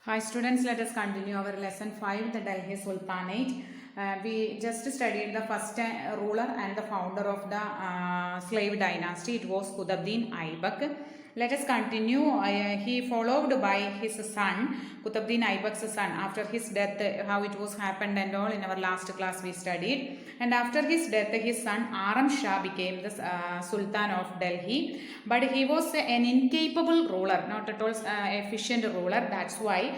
Hi students, let us continue our lesson 5, the Delhi Sultanate. We just studied the first ruler and the founder of the slave dynasty. It was Qutbuddin Aibak. Let us continue. He followed by his son, Qutbuddin Aibak's son. After his death, how it was happened and all in our last class we studied. And after his death, his son Aram Shah became the Sultan of Delhi. But he was an incapable ruler, not at all efficient ruler. That's why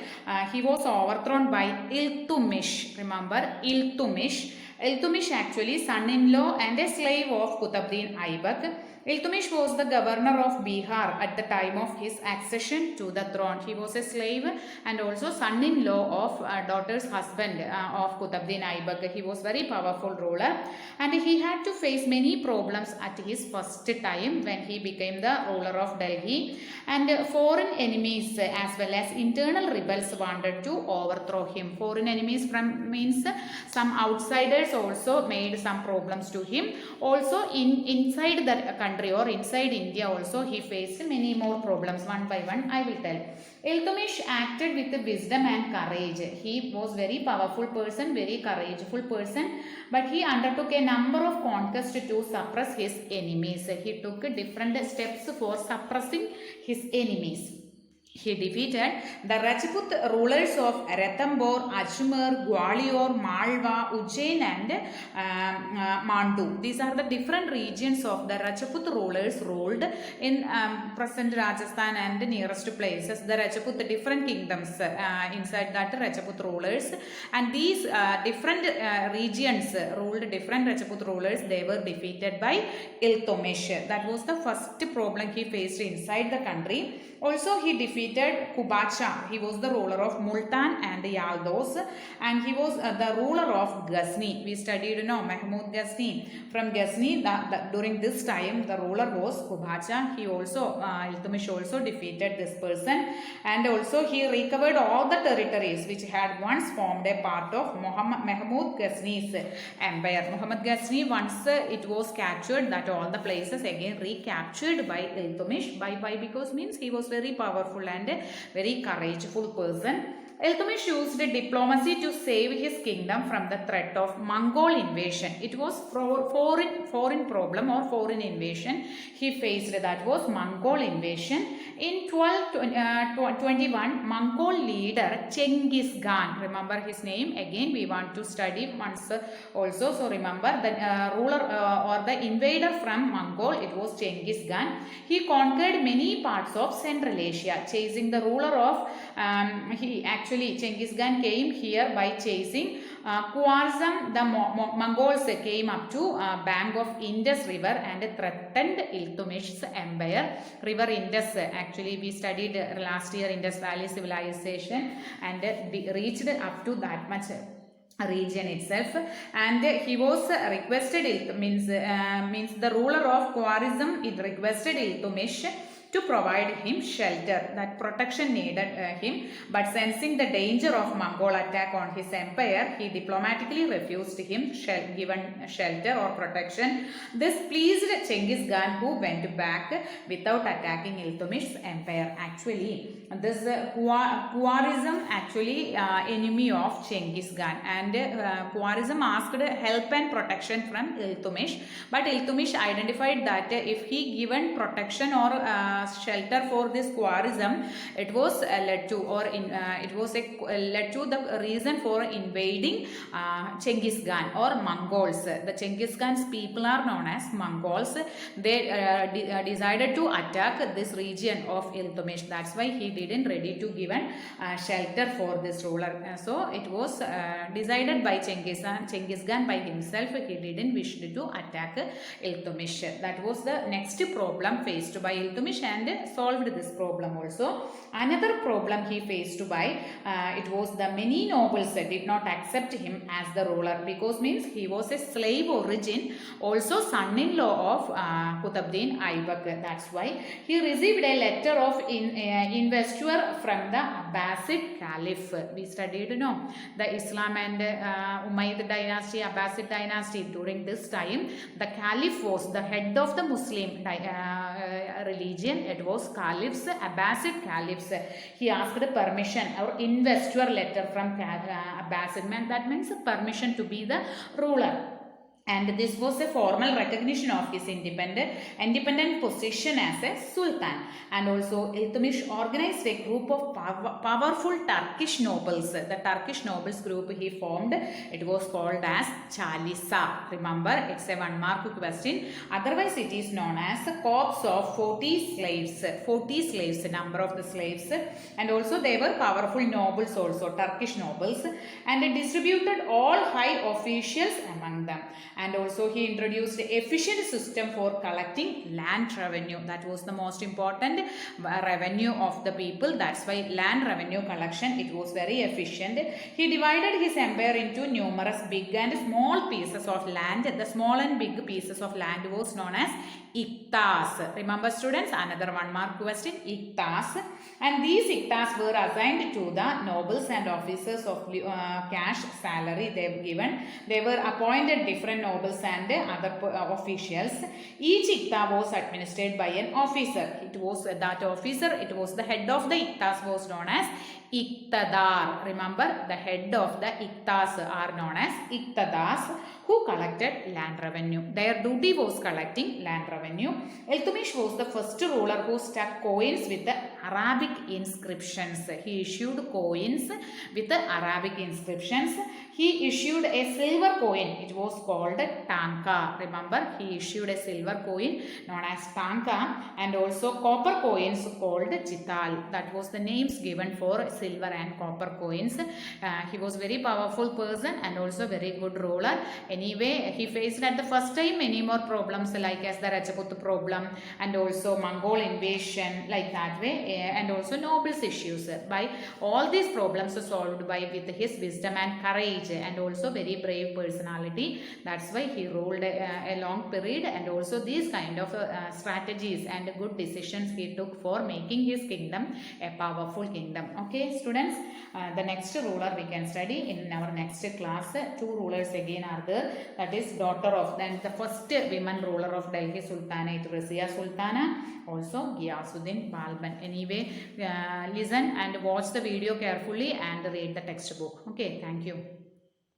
he was overthrown by Iltutmish. Remember, Iltutmish. Iltutmish actually son-in-law and a slave of Qutbuddin Aibak. Iltutmish was the governor of Bihar at the time of his accession to the throne. He was a slave and also son-in-law of daughter's husband of Qutbuddin Aibak. He was very powerful ruler and he had to face many problems at his first time when he became the ruler of Delhi. And foreign enemies as well as internal rebels wanted to overthrow him. Foreign enemies means some outsiders also made some problems to him. Also inside the country or inside India also he faced many more problems. One by one I will tell. Iltutmish acted with wisdom and courage. He was very powerful person, very courageful person, but he undertook a number of conquests to suppress his enemies. He took different steps for suppressing his enemies. He defeated the Rajput rulers of Ranthambore, Ajmer, Gwalior, Malwa, Ujjain and Mandu. These are the different regions of the Rajput rulers ruled in present Rajasthan and the nearest places. The Rajput different kingdoms inside that Rajput rulers, and these different regions ruled different Rajput rulers. They were defeated by Iltutmish. That was the first problem he faced inside the country. Also, he defeated Kubacha. He was the ruler of Multan and Yaldos, and he was the ruler of Ghazni. We studied, Mahmud Ghazni. From Ghazni, during this time, the ruler was Kubacha. He also, Iltutmish also defeated this person, and also he recovered all the territories which had once formed a part of Mahmud Ghazni's empire. Muhammad Ghazni, once it was captured, that all the places again recaptured by Iltutmish. By because means he was very powerful and a very courageful person. Iltutmish used diplomacy to save his kingdom from the threat of Mongol invasion. It was foreign problem or foreign invasion he faced, that was Mongol invasion. In 1221, Mongol leader Chengiz Khan, remember his name, again we want to study once also, so remember the ruler or the invader from Mongol, it was Chengiz Khan. He conquered many parts of Central Asia, chasing the ruler of Chengiz Khan came here by chasing Khwarizm. The Mongols came up to bank of Indus river and threatened Iltutmish's empire. River Indus, actually we studied last year Indus Valley civilization, and reached up to that much region itself, and he was requested means the ruler of Khwarizm requested Iltutmish to provide him shelter, that protection needed him, but sensing the danger of Mongol attack on his empire, he diplomatically refused him given shelter or protection. This pleased Chengiz Khan, who went back without attacking Iltutmish's empire. Actually, this Khwarizm actually enemy of Chengiz Khan, and Khwarizm asked help and protection from Iltutmish, but Iltutmish identified that if he given protection or shelter for this Khwarizm, it was led to the reason for invading Chengiz Khan or Mongols. The Chengiz Khan's people are known as Mongols. They decided to attack this region of Iltutmish. That's why he didn't ready to give shelter for this ruler. So it was decided by Chengiz Khan by himself. He didn't wish to attack Iltutmish. That was the next problem faced by Iltutmish, and solved this problem also. Another problem he faced by it was the many nobles did not accept him as the ruler, because means he was a slave origin, also son-in-law of Qutbuddin Aibak. That's why he received a letter of investiture from the Abbasid Caliph. We studied the Islam and Umayyad dynasty, Abbasid dynasty. During this time, the Caliph was the head of the Muslim religion. It was caliphs, Abbasid caliphs. He asked permission or investiture letter from Abbasid man. That means permission to be the ruler. And this was a formal recognition of his independent position as a sultan. And also Iltutmish organized a group of powerful Turkish nobles. The Turkish nobles group he formed, it was called as Chalisa. Remember, it's a 1 mark question. Otherwise it is known as a corps of 40 slaves. 40 slaves, number of the slaves. And also they were powerful nobles also, Turkish nobles. And they distributed all high officials among them. And also he introduced an efficient system for collecting land revenue. That was the most important revenue of the people. That's why land revenue collection, it was very efficient. He divided his empire into numerous big and small pieces of land. The small and big pieces of land was known as iktas. Remember students, another 1 mark question, iktas. And these iktas were assigned to the nobles and officers of cash salary they were given. They were appointed different nobles and other officials. Each ikta was administered by an officer. It was that officer, it was the head of the iktas was known as Iqtadar. Remember, the head of the iktas are known as Iqtadars, who collected land revenue. Their duty was collecting land revenue. Iltutmish was the first ruler who stuck coins with the Arabic inscriptions. He issued coins with the Arabic inscriptions. He issued a silver coin. It was called tanka. Remember, he issued a silver coin known as tanka, and also copper coins called chital. That was the names given for silver and copper coins. He was very powerful person and also very good ruler. Anyway, he faced at the first time many more problems like as the Rajput problem and also Mongol invasion, like that way, and also nobles issues. By all these problems solved by with his wisdom and courage and also very brave personality. That's why he ruled a long period, and also these kind of strategies and good decisions he took for making his kingdom a powerful kingdom. Okay students, the next ruler we can study in our next class. 2 rulers again are there. That is daughter of the first women ruler of Delhi Sultanate, Razia Sultana, also Ghiyasuddin Balban. Anyway, listen and watch the video carefully and read the textbook. Okay, thank you.